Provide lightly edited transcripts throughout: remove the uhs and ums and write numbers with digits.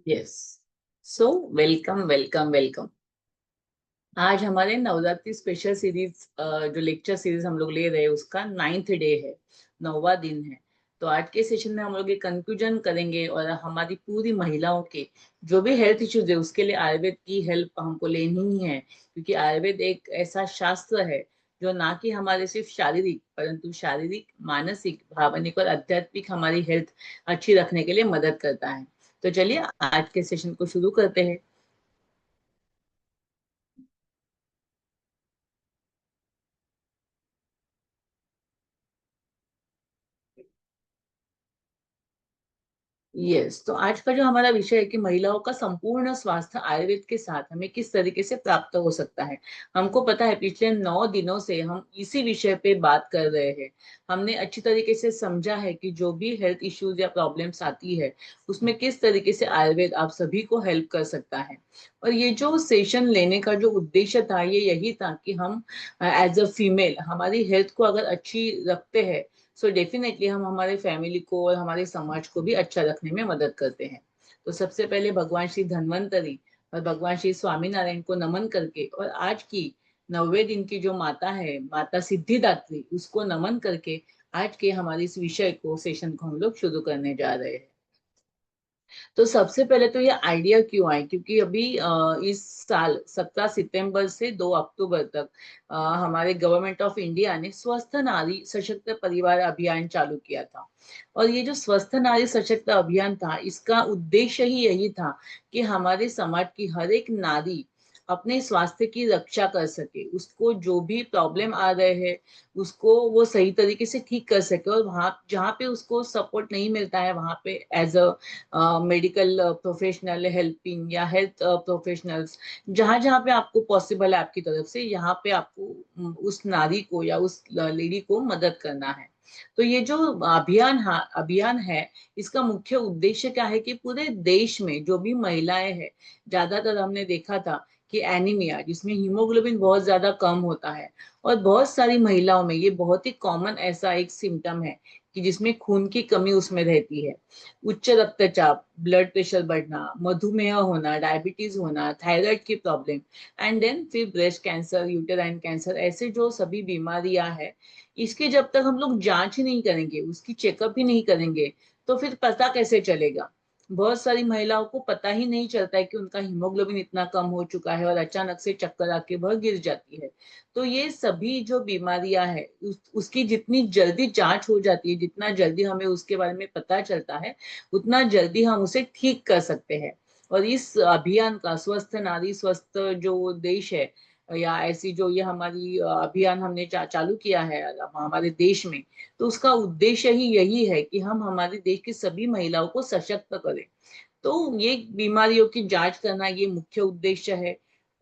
Yes. So welcome welcome welcome. आज हमारे Navratri special series जो लेक्चर सीरीज हम लोग ले रहे हैं उसका 9th डे है, 9वां दिन है। तो आज के सेशन में हम लोग ये कंक्लूजन करेंगे और हमारी पूरी महिलाओं के जो भी हेल्थ इश्यूज है उसके लिए आयुर्वेद की हेल्प हमको लेनी ही है, क्योंकि आयुर्वेद एक ऐसा शास्त्र है जो ना कि हमारे सिर्फ शारीरिक परंतु शारीरिक, मानसिक, भावनिक और आध्यात्मिक हमारी हेल्थ अच्छी रखने के लिए मदद करता है। तो चलिए आज के सेशन को शुरू करते हैं। यस, तो आज का जो हमारा विषय है कि महिलाओं का संपूर्ण स्वास्थ्य आयुर्वेद के साथ हमें किस तरीके से प्राप्त हो सकता है। हमको पता है पिछले 9 दिनों से हम इसी विषय पे बात कर रहे हैं। हमने अच्छी तरीके से समझा है कि जो भी हेल्थ इश्यूज या प्रॉब्लम्स आती है उसमें किस तरीके से आयुर्वेद आप सभी को हेल्प कर सकता है। और ये जो सेशन लेने का जो उद्देश्य था ये यही था कि हम एज अ फीमेल हमारी हेल्थ को अगर अच्छी रखते हैं, सो डेफिनेटली हम हमारे फैमिली को और हमारे समाज को भी अच्छा रखने में मदद करते हैं। तो सबसे पहले भगवान श्री धन्वंतरी और भगवान श्री स्वामीनारायण को नमन करके और आज की 90वें दिन की जो माता है माता सिद्धिदात्री उसको नमन करके आज के हमारे इस विषय को सेशन को हम लोग शुरू करने जा रहे हैं। तो सबसे पहले तो ये आइडिया क्यों आए, क्योंकि अभी इस साल 17 सितंबर से 2 अक्टूबर तक हमारे गवर्नमेंट ऑफ इंडिया ने स्वस्थ नारी सशक्त परिवार अभियान चालू किया था। और ये जो स्वस्थ नारी सशक्त अभियान था इसका उद्देश्य ही यही था कि हमारे समाज की हर एक नारी अपने स्वास्थ्य की रक्षा कर सके, उसको जो भी प्रॉब्लम आ रहे हैं उसको वो सही तरीके से ठीक कर सके, और वहाँ जहाँ पे उसको सपोर्ट नहीं मिलता है वहाँ पे as a medical professional helping या हेल्थ प्रोफेशनल्स, जहां जहां पे आपको पॉसिबल है आपकी तरफ से, यहाँ पे आपको उस नारी को या उस लेडी को मदद करना है। तो ये जो अभियान है इसका मुख्य उद्देश्य क्या है कि पूरे देश में जो भी महिलाएं हैं, ज्यादातर हमने देखा था कि एनीमिया जिसमें हीमोग्लोबिन बहुत ज्यादा कम होता है, और बहुत सारी महिलाओं में ये बहुत ही कॉमन ऐसा एक सिम्टम है कि जिसमें खून की कमी उसमें रहती है। उच्च रक्तचाप, ब्लड प्रेशर बढ़ना, मधुमेह होना, डायबिटीज होना, थायराइड की प्रॉब्लम, एंड देन फिर ब्रेस्ट कैंसर, यूटेराइन कैंसर, ऐसे जो सभी बीमारियां हैं इसके जब तक हम लोग जांच ही नहीं करेंगे, उसकी चेकअप ही नहीं करेंगे, तो फिर पता कैसे चलेगा। बहुत सारी महिलाओं को पता ही नहीं चलता है कि उनका हीमोग्लोबिन इतना कम हो चुका है और अचानक से चक्कर आके वह गिर जाती है। तो ये सभी जो बीमारियां हैं उसकी जितनी जल्दी जांच हो जाती है, जितना जल्दी हमें उसके बारे में पता चलता है, उतना जल्दी हम उसे ठीक कर सकते हैं। और इस अभियान का स्वस्थ नारी स्वस्थ जो देश है, या ऐसी जो ये हमारी अभियान हमने चालू किया है हमारे देश में, तो उसका उद्देश्य ही यही है कि हम हमारे देश की सभी महिलाओं को सशक्त करें। तो ये बीमारियों की जांच करना ये मुख्य उद्देश्य है।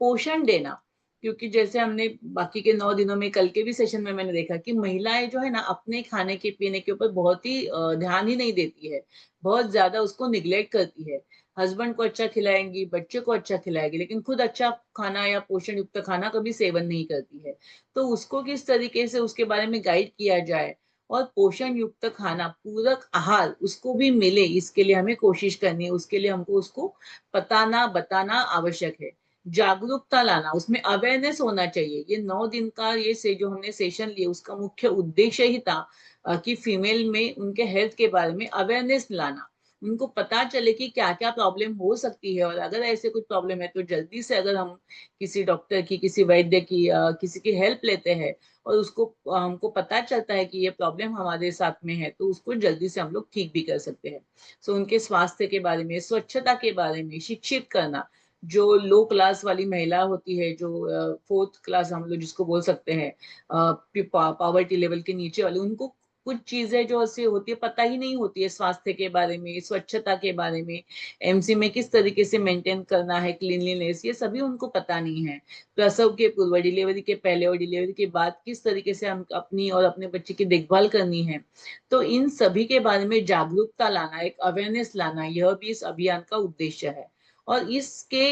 पोषण देना, क्योंकि जैसे हमने बाकी के 9 दिनों में कल के भी सेशन में मैंने देखा कि महिलाएं जो है ना अपने खाने के पीने के ऊपर बहुत ही ध्यान ही नहीं देती है, बहुत ज्यादा उसको निग्लेक्ट करती है। हस्बैंड को अच्छा खिलाएंगी, बच्चे को अच्छा खिलाएगी, लेकिन खुद अच्छा खाना या पोषण युक्त खाना कभी सेवन नहीं करती है। तो उसको किस तरीके से उसके बारे में गाइड किया जाए और पोषण युक्त खाना, पूरक आहार उसको भी मिले, इसके लिए हमें कोशिश करनी है, उसके लिए हमको उसको बताना बताना आवश्यक है। जागरूकता लाना, उसमें अवेयरनेस होना चाहिए। ये 9 दिन का ये से जो हमने सेशन लिए उसका मुख्य उद्देश्य ही था कि फीमेल में उनके हेल्थ के बारे में अवेयरनेस लाना, उनको पता चले कि क्या क्या प्रॉब्लम हो सकती है, और अगर ऐसे कुछ प्रॉब्लम है तो जल्दी से अगर हम किसी डॉक्टर की, किसी वैद्य की, किसी की हेल्प लेते हैं और उसको हमको पता चलता है कि ये प्रॉब्लम हमारे साथ में है, तो उसको जल्दी से हम लोग ठीक भी कर सकते हैं। सो उनके स्वास्थ्य के बारे में, स्वच्छता के बारे में शिक्षित करना। जो लो क्लास वाली महिला होती है, जो 4th क्लास हम लोग जिसको बोल सकते हैं, पावर्टी लेवल के नीचे वाले, उनको कुछ चीजें जो ऐसी होती है पता ही नहीं होती है, स्वास्थ्य के बारे में, स्वच्छता के बारे में, एमसी में किस तरीके से मेंटेन करना है, क्लीनलीनेस, ये सभी उनको पता नहीं है। प्रसव के पूर्व, डिलीवरी के पहले और डिलीवरी के बाद किस तरीके से हम अपनी और अपने बच्चे की देखभाल करनी है। तो इन सभी के बारे में जागरूकता लाना, एक अवेयरनेस लाना, यह भी इस अभियान का उद्देश्य है। और इसके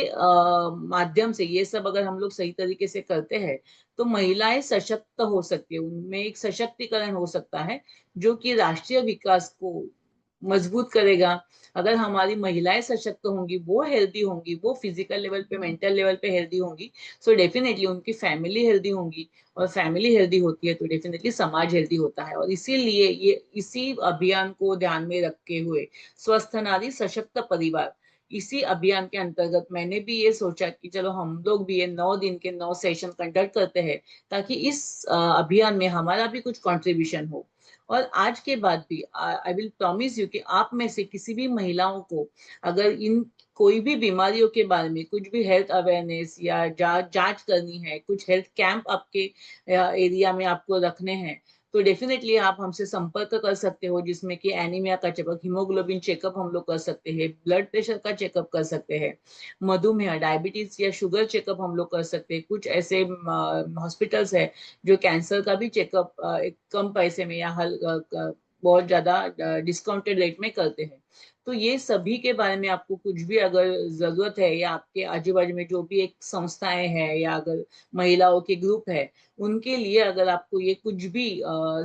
माध्यम से ये सब अगर हम लोग सही तरीके से करते हैं तो महिलाएं सशक्त हो सकती है, उनमें एक सशक्तिकरण हो सकता है जो कि राष्ट्रीय विकास को मजबूत करेगा। अगर हमारी महिलाएं सशक्त होंगी, वो हेल्दी होंगी, वो फिजिकल लेवल पे, मेंटल लेवल पे हेल्दी होंगी, सो डेफिनेटली उनकी फैमिली हेल्दी होंगी, और फैमिली हेल्दी होती है तो डेफिनेटली समाज हेल्दी होता है। और इसीलिए ये इसी अभियान को ध्यान में रखे हुए स्वस्थ नारी सशक्त परिवार, इसी अभियान के अंतर्गत मैंने भी ये सोचा कि चलो हम लोग भी ये 9 दिन के 9 सेशन कंडक्ट करते हैं, ताकि इस अभियान में हमारा भी कुछ कंट्रीब्यूशन हो। और आज के बाद भी आई विल प्रॉमिस यू कि आप में से किसी भी महिलाओं को अगर इन कोई भी बीमारियों के बारे में कुछ भी हेल्थ अवेयरनेस या जांच करनी है, कुछ हेल्थ कैंप आपके एरिया में आपको रखने हैं, तो डेफिनेटली आप हमसे संपर्क कर सकते हो, जिसमें कि एनीमिया का चेकअप, हीमोग्लोबिन चेकअप हम लोग कर सकते हैं, ब्लड प्रेशर का चेकअप कर सकते हैं, मधुमेह, डायबिटीज या शुगर चेकअप हम लोग कर सकते हैं। कुछ ऐसे हॉस्पिटल्स है जो कैंसर का भी चेकअप एक कम पैसे में या बहुत ज्यादा डिस्काउंटेड रेट में करते हैं। तो ये सभी के बारे में आपको कुछ भी अगर जरूरत है, या आपके आजू बाजू में जो भी एक संस्थाएं हैं, या अगर महिलाओं के ग्रुप है, उनके लिए अगर आपको ये कुछ भी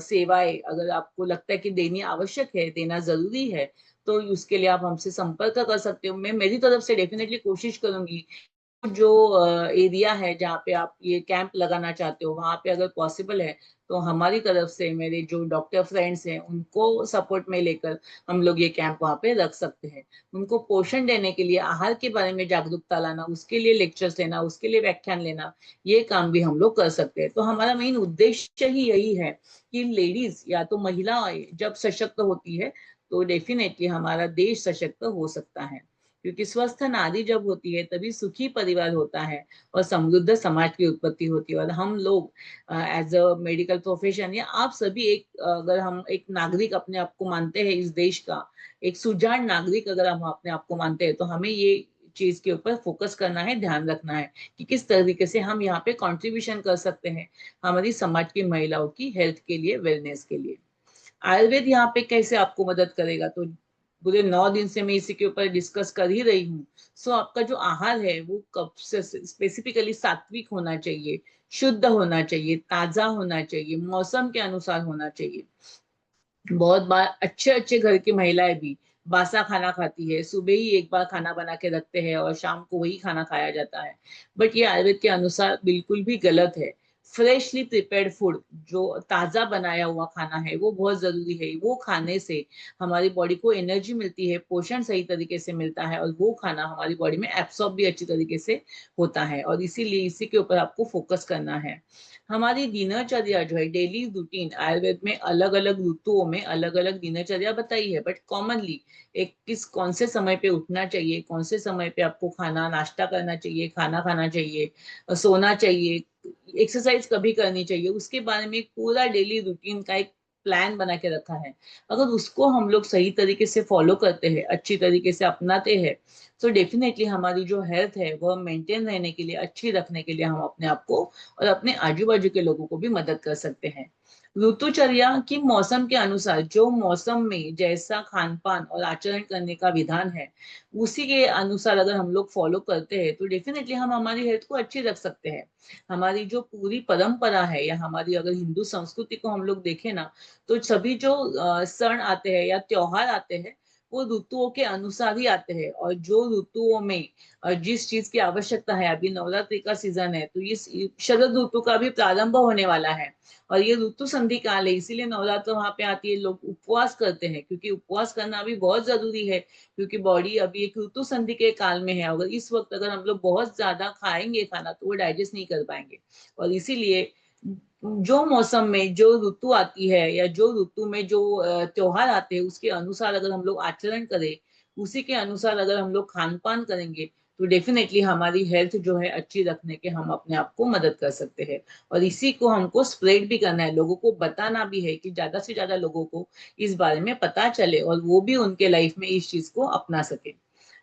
सेवाएं अगर आपको लगता है कि देनी आवश्यक है, देना जरूरी है, तो उसके लिए आप हमसे संपर्क कर सकते हो। मैं मेरी तरफ से डेफिनेटली कोशिश करूंगी, जो एरिया है जहाँ पे आप ये कैंप लगाना चाहते हो, वहां पे अगर पॉसिबल है तो हमारी तरफ से मेरे जो डॉक्टर फ्रेंड्स हैं उनको सपोर्ट में लेकर हम लोग ये कैंप वहाँ पे रख सकते हैं। उनको पोषण देने के लिए, आहार के बारे में जागरूकता लाना, उसके लिए लेक्चर्स लेना, उसके लिए व्याख्यान लेना, ये काम भी हम लोग कर सकते हैं। तो हमारा मेन उद्देश्य ही यही है कि लेडीज या तो महिलाएं जब सशक्त होती है, तो डेफिनेटली हमारा देश सशक्त हो सकता है। क्योंकि स्वस्थ नारी जब होती है तभी सुखी परिवार होता है और समृद्ध समाज की उत्पत्ति होती है। और हम लोग एज अ मेडिकल प्रोफेशन, या आप सभी एक, अगर हम एक नागरिक अपने आप को मानते हैं इस देश का, एक सुजान नागरिक अगर हम अपने आप को मानते हैं, तो हमें ये चीज के ऊपर फोकस करना है, ध्यान रखना है कि किस तरीके से हम यहाँ पे कंट्रीब्यूशन कर सकते हैं हमारी समाज की महिलाओं की हेल्थ के लिए, वेलनेस के लिए। आयुर्वेद यहाँ पे कैसे आपको मदद करेगा, तो पूरे 9 दिन से मैं इसी के ऊपर डिस्कस कर ही रही हूँ। सो आपका जो आहार है वो कब से स्पेसिफिकली सात्विक होना चाहिए, शुद्ध होना चाहिए, ताजा होना चाहिए, मौसम के अनुसार होना चाहिए। बहुत बार अच्छे अच्छे घर की महिलाएं भी बासा खाना खाती है, सुबह ही एक बार खाना बना के रखते हैं और शाम को वही खाना खाया जाता है, बट ये आयुर्वेद के अनुसार बिल्कुल भी गलत है। फ्रेशली प्रिपेयर्ड फूड, जो ताजा बनाया हुआ खाना है, वो बहुत जरूरी है। वो खाने से हमारी बॉडी को एनर्जी मिलती है, पोषण सही तरीके से मिलता है, और वो खाना हमारी बॉडी में एब्सॉर्ब भी अच्छी तरीके से होता है। और इसीलिए इसी के ऊपर आपको फोकस करना है। हमारी दिनचर्या जो है, डेली रूटीन, आयुर्वेद में अलग अलग ऋतुओं में अलग अलग दिनचर्या बताई है, बट कॉमनली एक किस कौन से समय पे उठना चाहिए, कौन से समय पे आपको खाना नाश्ता करना चाहिए, खाना खाना चाहिए, सोना चाहिए, एक्सरसाइज कभी करनी चाहिए, उसके बारे में एक पूरा डेली रूटीन का एक प्लान बना के रखा है। अगर उसको हम लोग सही तरीके से फॉलो करते हैं, अच्छी तरीके से अपनाते हैं, तो डेफिनेटली हमारी जो हेल्थ है वह मेंटेन रहने के लिए, अच्छी रखने के लिए हम अपने आप को और अपने आजू बाजू के लोगों को भी मदद कर सकते हैं। ऋतुचर्या की मौसम के अनुसार, जो मौसम में जैसा खान पान और आचरण करने का विधान है, उसी के अनुसार अगर हम लोग फॉलो करते हैं, तो डेफिनेटली हम हमारी हेल्थ को अच्छी रख सकते हैं। हमारी जो पूरी परंपरा है, या हमारी अगर हिंदू संस्कृति को हम लोग देखें ना, तो सभी जो क्षण आते हैं या त्योहार आते हैं, वो ऋतुओं के अनुसार ही आते हैं। और जो ऋतुओं में जिस चीज की आवश्यकता है, अभी नवरात्रि का सीजन है, तो इस शरद ऋतु का भी प्रारंभ होने वाला है, और ये ऋतु संधि काल है, इसीलिए नवरात्र वहां पे आती है, लोग उपवास करते हैं, क्योंकि उपवास करना भी बहुत जरूरी है, क्योंकि बॉडी अभी एक ऋतु संधि के काल में है। अगर इस वक्त अगर हम लोग बहुत ज्यादा खाएंगे खाना, तो वो डाइजेस्ट नहीं कर पाएंगे। और इसीलिए जो मौसम में जो ऋतु आती है, या जो ऋतु में जो त्योहार आते हैं, उसके अनुसार अगर हम लोग आचरण करें, उसी के अनुसार अगर हम लोग खान पान करेंगे, तो डेफिनेटली हमारी हेल्थ जो है अच्छी रखने के हम अपने आप को मदद कर सकते हैं। और इसी को हमको स्प्रेड भी करना है, लोगों को बताना भी है, कि ज्यादा से ज्यादा लोगों को इस बारे में पता चले और वो भी उनके लाइफ में इस चीज को अपना सके।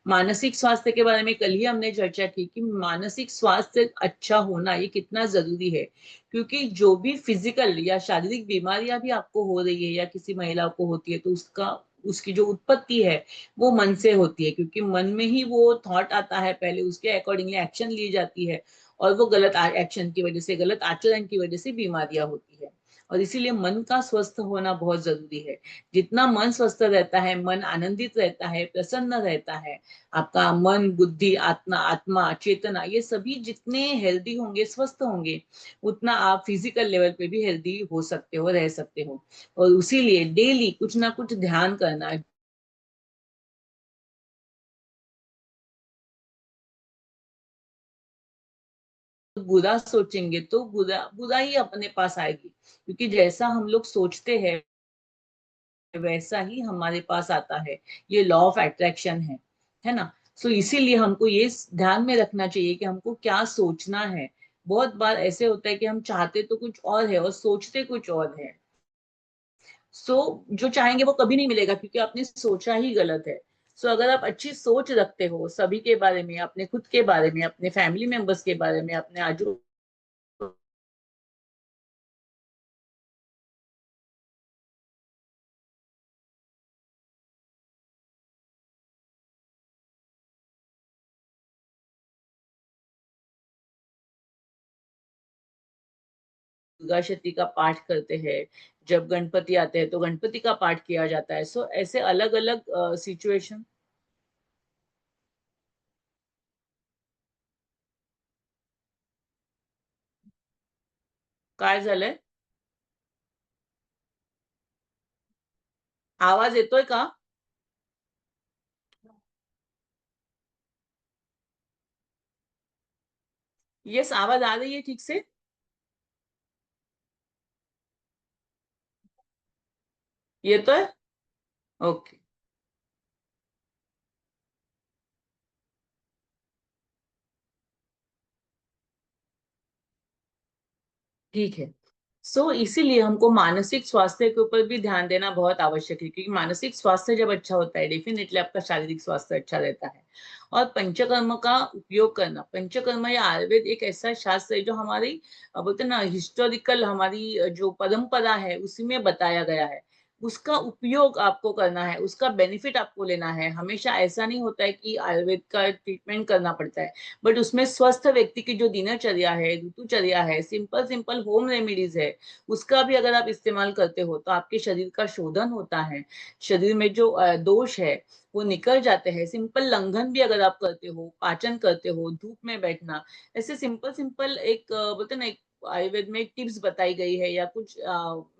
मानसिक स्वास्थ्य के बारे में कल ही हमने चर्चा की कि मानसिक स्वास्थ्य अच्छा होना ये कितना जरूरी है। क्योंकि जो भी फिजिकल या शारीरिक बीमारियां भी आपको हो रही है, या किसी महिला को होती है, तो उसका उसकी जो उत्पत्ति है वो मन से होती है, क्योंकि मन में ही वो थॉट आता है, पहले उसके अकॉर्डिंगली एक्शन ली जाती है, और वो गलत एक्शन की वजह से, गलत आचरण की वजह से बीमारियां होती है। और इसीलिए मन का स्वस्थ होना बहुत जरूरी है। जितना मन स्वस्थ रहता है, मन आनंदित रहता है, प्रसन्न रहता है, आपका मन, बुद्धि, आत्मा आत्मा चेतना, ये सभी जितने हेल्दी होंगे, स्वस्थ होंगे, उतना आप फिजिकल लेवल पे भी हेल्दी हो सकते हो, रह सकते हो। और उसीलिए डेली कुछ ना कुछ ध्यान करना। बुरा सोचेंगे तो बुरा बुरा ही अपने पास आएगी, क्योंकि जैसा हम लोग सोचते हैं वैसा ही हमारे पास आता है। ये लॉ ऑफ अट्रैक्शन है ना। सो इसीलिए हमको ये ध्यान में रखना चाहिए कि हमको क्या सोचना है। बहुत बार ऐसे होता है कि हम चाहते तो कुछ और है और सोचते कुछ और है। सो जो चाहेंगे वो कभी नहीं मिलेगा, क्योंकि आपने सोचा ही गलत है। सो अगर आप अच्छी सोच रखते हो सभी के बारे में, अपने खुद के बारे में, अपने फैमिली मेंबर्स के बारे में, अपने आजू दुर्गा शती का पाठ करते हैं, जब गणपति आते हैं तो गणपति का पाठ किया जाता है। सो ऐसे अलग अलग सिचुएशन। काय झालंय? आवाज येतोय का? यस, आवाज आ रही है ठीक से? येतोय? ओके, ठीक है। सो इसीलिए हमको मानसिक स्वास्थ्य के ऊपर भी ध्यान देना बहुत आवश्यक है, क्योंकि मानसिक स्वास्थ्य जब अच्छा होता है, डेफिनेटली आपका शारीरिक स्वास्थ्य अच्छा रहता है। और पंचकर्म का उपयोग करना, पंचकर्म या आयुर्वेद एक ऐसा शास्त्र है जो हमारी बोलते हैं ना, हिस्टोरिकल हमारी जो परंपरा है उसी में बताया गया है। उसका उपयोग आपको करना है, उसका बेनिफिट आपको लेना है। हमेशा ऐसा नहीं होता है कि आयुर्वेद का ट्रीटमेंट करना पड़ता है, बट उसमें स्वस्थ व्यक्ति की जो दिनचर्या है, ऋतुचर्या है, सिंपल सिंपल होम रेमेडीज है, उसका भी अगर आप इस्तेमाल करते हो तो आपके शरीर का शोधन होता है। शरीर में जो दोष है वो निकल जाते हैं। सिंपल लंघन भी अगर आप करते हो, पाचन करते हो, धूप में बैठना, ऐसे सिंपल सिंपल एक बोलते हैं ना, एक आयुर्वेद में टिप्स बताई गई है या कुछ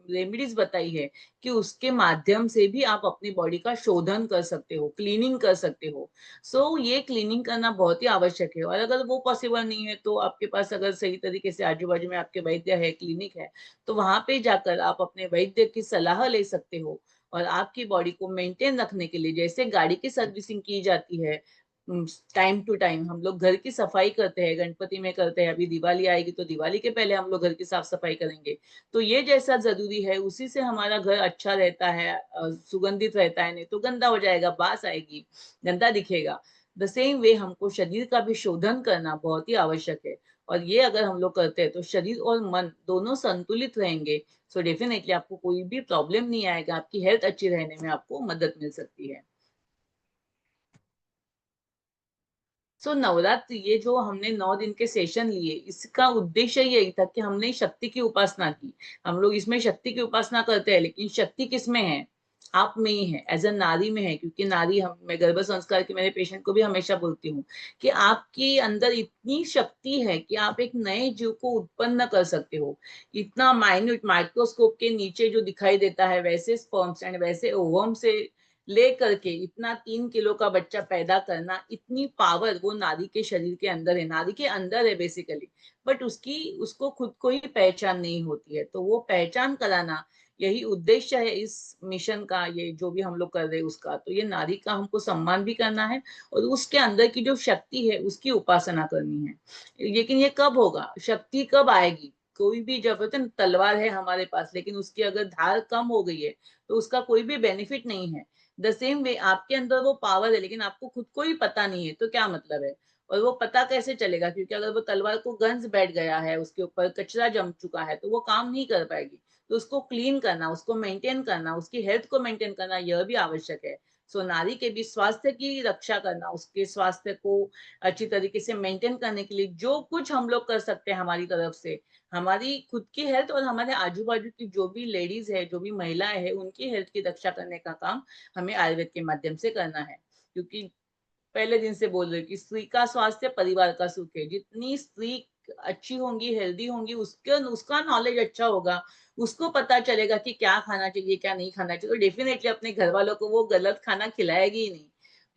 रेमेडीज बताई है कि उसके माध्यम से भी आप अपनी बॉडी का शोधन कर सकते हो, क्लीनिंग कर सकते हो। ये क्लीनिंग करना बहुत ही आवश्यक है। और अगर वो पॉसिबल नहीं है तो आपके पास अगर सही तरीके से आजू बाजू में आपके वैद्य है, क्लिनिक है, तो वहां पे जाकर आप अपने वैद्य की सलाह ले सकते हो। और आपकी बॉडी को मेंटेन रखने के लिए, जैसे गाड़ी की सर्विसिंग की जाती है टाइम टू टाइम, हम लोग घर की सफाई करते हैं, गणपति में करते हैं, अभी दिवाली आएगी तो दिवाली के पहले हम लोग घर की साफ सफाई करेंगे। तो ये जैसा जरूरी है, उसी से हमारा घर अच्छा रहता है, सुगंधित रहता है। नहीं तो गंदा हो जाएगा, बास आएगी, गंदा दिखेगा। द सेम वे हमको शरीर का भी शोधन करना बहुत ही आवश्यक है। और ये अगर हम लोग करते हैं तो शरीर और मन दोनों संतुलित रहेंगे। सो डेफिनेटली आपको कोई भी प्रॉब्लम नहीं आएगा, आपकी हेल्थ अच्छी रहने में आपको मदद मिल सकती है। नवरात्र ये जो हमने 9 दिन के सेशन लिए, इसका उद्देश्य यही था कि हमने शक्ति की उपासना की। हम लोग इसमें शक्ति की उपासना करते हैं, लेकिन शक्ति किसमें है? आप में ही है, एज अ नारी में है। क्योंकि नारी, हम मैं गर्भ संस्कार के मेरे पेशेंट को भी हमेशा बोलती हूँ कि आपके अंदर इतनी शक्ति है कि आप एक नए जीव को उत्पन्न कर सकते हो। इतना माइन्यूट, माइक्रोस्कोप के नीचे जो दिखाई देता है, वैसे स्पर्म्स एंड वैसे ओवम से ले करके इतना 3 किलो का बच्चा पैदा करना, इतनी पावर वो नारी के शरीर के अंदर है, नारी के अंदर है बेसिकली। बट उसको खुद को ही पहचान नहीं होती है, तो वो पहचान कराना, यही उद्देश्य है इस मिशन का, ये जो भी हम लोग कर रहे हैं उसका। तो ये नारी का हमको सम्मान भी करना है, और उसके अंदर की जो शक्ति है उसकी उपासना करनी है। लेकिन ये कब होगा, शक्ति कब आएगी? कोई भी, जब होते हैं ना, तलवार है हमारे पास, लेकिन उसकी अगर धार कम हो गई है तो उसका कोई भी बेनिफिट नहीं है। द सेम वे आपके अंदर वो पावर है, लेकिन आपको खुद को ही पता नहीं है, तो क्या मतलब है? और वो पता कैसे चलेगा? क्योंकि अगर वो तलवार को गंज बैठ गया है, उसके ऊपर कचरा जम चुका है, तो वो काम नहीं कर पाएगी। तो उसको क्लीन करना, उसको मेंटेन करना, उसकी हेल्थ को मेंटेन करना, यह भी आवश्यक है। सो नारी के भी स्वास्थ्य की रक्षा करना, उसके स्वास्थ्य को अच्छी तरीके से मेंटेन करने के लिए जो कुछ हम लोग कर सकते हैं हमारी तरफ से, हमारी खुद की हेल्थ और हमारे आजू-बाजू की जो भी लेडीज़ है, जो भी महिलाएँ हैं, उनकी हेल्थ की रक्षा करने का काम हमें आयुर्वेद के माध्यम से करना है। क्योंकि पहले दिन से बोल रही हूँ कि स्त्री का स्वास्थ्य परिवार का सुख है। जितनी स्त्री अच्छी होंगी, हेल्दी होंगी, उसके उसका नॉलेज अच्छा होगा, उसको पता चलेगा कि क्या खाना चाहिए, क्या नहीं खाना चाहिए, तो डेफिनिटली अपने घरवालों को वो गलत खाना खिलाएगी ही नहीं।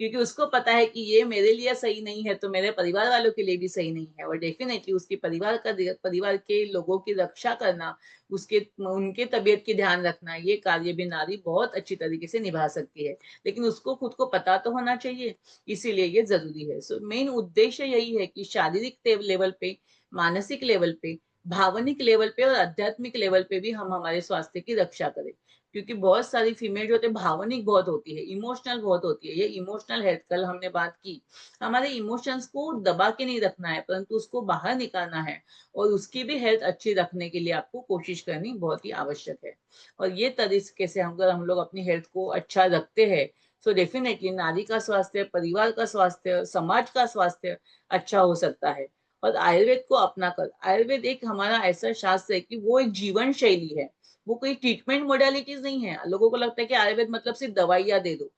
क्योंकि उसको पता है कि ये मेरे लिए सही नहीं है, तो मेरे परिवार वालों के लिए भी सही नहीं है और डेफिनिटली उसके परिवार के लोगों की रक्षा करना, उसके उनके तबीयत की ध्यान रखना, ये कार्य भी नारी बहुत अच्छी तरीके से निभा सकती है। लेकिन उसको खुद को पता तो होना चाहिए, इसीलिए ये ज़रूरी है। सो मेन उद्देश्य यही है कि शारीरिक लेवल पे, मानसिक लेवल पे, भावनिक लेवल पे और आध्यात्मिक लेवल पे भी हम हमारे स्वास्थ्य की रक्षा करें। क्योंकि बहुत सारी फीमेल जो होते हैं भावनिक बहुत होती है, इमोशनल बहुत होती है। ये इमोशनल हेल्थ कल हमने बात की। हमारे इमोशंस को दबा के नहीं रखना है, परंतु उसको बाहर निकालना है और उसकी भी हेल्थ अच्छी रखने के लिए आपको कोशिश करनी बहुत ही आवश्यक है। और ये तरीके से अगर हम लोग अपनी हेल्थ को अच्छा रखते हैं, सो डेफिनेटली नारी का स्वास्थ्य, परिवार का स्वास्थ्य, समाज का स्वास्थ्य अच्छा हो सकता है। और आयुर्वेद को अपनाकर, आयुर्वेद एक हमारा ऐसा शास्त्र है कि वो एक जीवन शैली है, वो कोई ट्रीटमेंट मोडालिटीज नहीं है। लोगों को लगता है कि आयुर्वेद मतलब सिर्फ दवाइयाँ दे दो।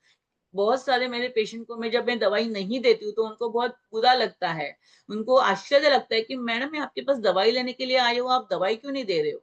बहुत सारे मेरे पेशेंट को मैं जब मैं दवाई नहीं देती हूँ तो उनको बहुत बुरा लगता है। उनको आश्चर्य लगता है कि मैडम मैं आपके पास दवाई लेने के लिए आई हूँ, आप दवाई क्यों नहीं दे रहे हो?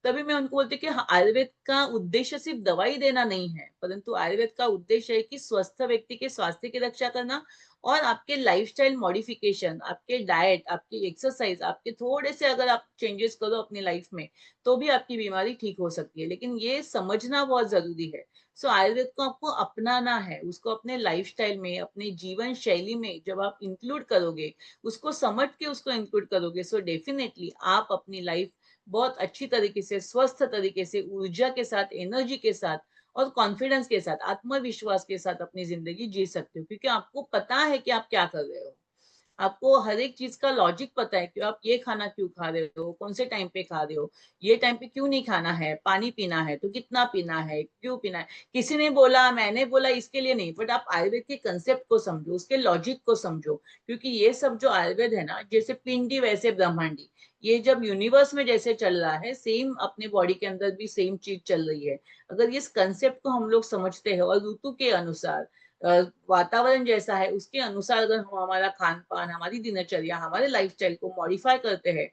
तभी मैं उनको बोलती हूँ कि आयुर्वेद का उद्देश्य सिर्फ दवाई देना नहीं है, परंतु आयुर्वेद का उद्देश्य है कि स्वस्थ व्यक्ति के स्वास्थ्य की रक्षा करना और आपके लाइफस्टाइल मॉडिफिकेशन, आपके डाइट, आपकी एक्सरसाइज, आपके थोड़े से अगर आप चेंजेस करो अपनी लाइफ में, तो भी आपकी बीमारी ठीक हो सकती है। लेकिन ये समझना बहुत ज़रूरी है। सो आयुर्वेद को आपको अपनाना है, उसको अपने लाइफस्टाइल में, अपने जीवन शैली में जब आप इंक्लूड करोगे, उसको समझ के उसको इंक्लूड करोगे, सो डेफिनिटली आप अपनी लाइफ बहुत अच्छी तरीके से, स्वस्थ तरीके से, ऊर्जा के साथ, एनर्जी के साथ और कॉन्फिडेंस के साथ, आत्मविश्वास के साथ अपनी ज़िंदगी जी सकते हो क्योंकि आपको पता है कि आप क्या कर रहे हो। आपको हर एक चीज़ का लॉजिक पता है कि आप ये खाना क्यों खा रहे हो, कौन से टाइम पे खा रहे हो, ये टाइम पे क्यों नहीं खाना है, पानी पीना है तो कितना पीना है, क्यों पीना है। किसी ने बोला, मैंने बोला इसके लिए नहीं, बट आप आयुर्वेद के कांसेप्ट को समझो, उसके लॉजिक को समझो क्योंकि ये सब जो आयुर्वेद है ना, जैसे पिंडी वैसे ब्रह्मांडी, ये जब यूनिवर्स में जैसे चल रहा है, सेम अपने बॉडी के अंदर भी सेम चीज़ चल रही है। अगर इस कांसेप्ट को हम लोग समझते हैं और ऋतु के अनुसार वातावरण जैसा है उसके अनुसार अगर हम हमारा खान-पान, हमारी दिनचर्या, हमारे लाइफ़स्टाइल को मॉडिफ़ाई करते हैं,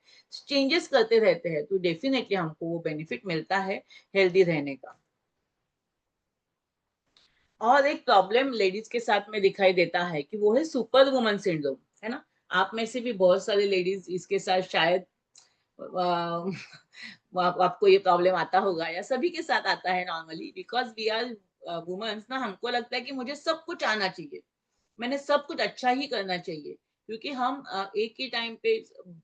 चेंजेस करते रहते हैं, तो डेफ़िनेटली हमको वो बेनिफिट मिलता है हेल्दी रहने का। और एक प्रॉब्लम लेडीज़ के साथ में दिखाई देता है कि वो है सुपर वुमन सिंड्रोम, है ना? आप में से भी बहुत सारे लेडीज़ इसके साथ शायद आपको ये प्रॉब्लम आता होगा या सभी के साथ आता है normally because we are womens ना हमको लगता है कि मुझे सब कुछ आना चाहिए। मैंने सब कुछ अच्छा ही करना चाहिए क्योंकि हम एक ही टाइम पे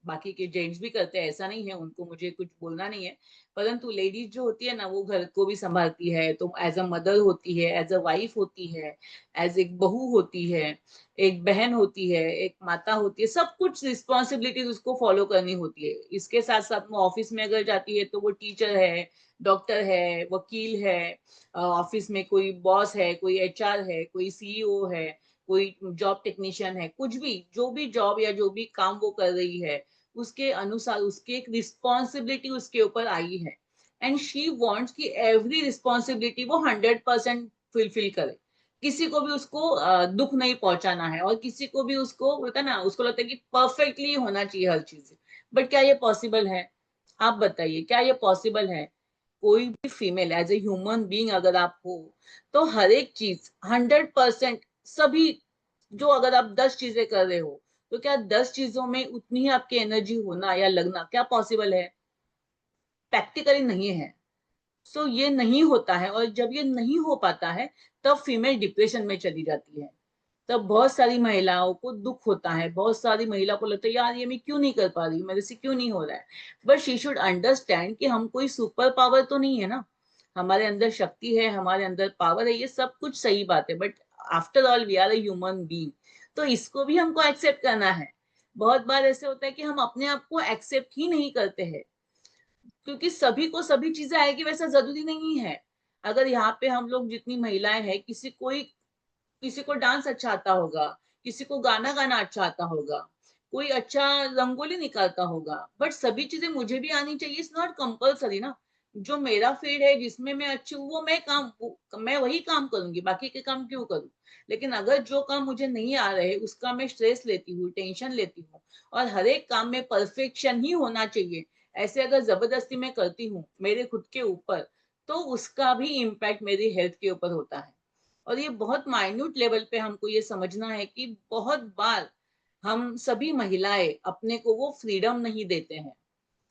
बाकी के जेंट्स भी करते हैं ऐसा नहीं है उनको मुझे कुछ बोलना नहीं है परंतु लेडीज जो होती है ना वो घर को भी संभालती है तो एज अ मदर होती है एज अ वाइफ होती है एज एक बहू होती है एक बहन होती है एक माता होती है सब कुछ रिस्पॉन्सिबिलिटीज उसको फॉलो करनी होती है इसके साथ साथ वो ऑफिस में अगर जाती है तो वो टीचर है डॉक्टर है वकील है ऑफिस में कोई बॉस है कोई एचआर है कोई सीईओ है कोई जॉब टेक्नीशियन है, कुछ भी, जो भी जॉब या जो भी काम वो कर रही है, उसके अनुसार उसकी एक रिस्पॉन्सिबिलिटी उसके ऊपर आई है एंड शी वांट्स कि एवरी रिस्पॉन्सिबिलिटी वो 100% फुलफिल करे। किसी को भी उसको दुःख नहीं पहुँचाना है और किसी को भी उसको होता है ना, उसको लगता है कि परफेक्टली होना चाहिए हर चीज़। बट क्या ये पॉसिबल है? आप बताइए, क्या ये पॉसिबल है? कोई भी female as a human being अगर आप हो, तो हर एक चीज़ 100% सभी जो अगर आप 10 चीज़ें कर रहे हो, तो क्या 10 चीज़ों में उतनी ही आपकी एनर्जी होना या लगना क्या पॉसिबल है? प्रैक्टिकली नहीं है। सो ये नहीं होता है और जब ये नहीं हो पाता है, तब फीमेल डिप्रेशन में चली जाती है। तब बहुत सारी महिलाओं को दुःख होता है, बहुत सारी महिला को लगता है यार ये मैं क्यों नहीं कर पा रही हूँ, मेरे से क्यों नहीं हो रहा है। बट शी शुड अंडरस्टैंड कि हम कोई सुपर पावर तो नहीं है ना। हमारे अंदर शक्ति है, हमारे अंदर पावर है, ये सब कुछ सही बात है but after all we are a human being तो इसको भी हमको एक्सेप्ट करना है। बहुत बार ऐसे होता है कि हम अपने आप को एक्सेप्ट ही नहीं करते हैं। क्योंकि सभी को सभी चीज़ें आएगी वैसा ज़रूरी नहीं है। अगर यहाँ पे हम लोग जितनी महिलाएँ हैं, किसी कोई किसी को डांस अच्छा आता होगा, किसी को गाना गाना अच्छा आता होगा, कोई अच्छा रंगोली निकालता होगा, बट सभी चीजें मुझे भी आनी चाहिए, इट्स नॉट कंपल्सरी ना। जो मेरा फील्ड है जिसमें मैं अच्छी हूँ वो मैं वही काम करूंगी, बाकी के काम क्यों करूँ। लेकिन अगर जो काम मुझे नहीं आ रहे उसका मैं स्ट्रेस लेती हूँ, टेंशन लेती हूँ, और हर एक काम में परफेक्शन ही होना चाहिए, ऐसे अगर जबरदस्ती मैं करती हूँ मेरे खुद के ऊपर, तो उसका भी इम्पैक्ट मेरी हेल्थ के ऊपर होता है। और ये बहुत माइन्यूट लेवल पे हमको ये समझना है कि बहुत बार हम सभी महिलाएं अपने को वो फ्रीडम नहीं देते हैं।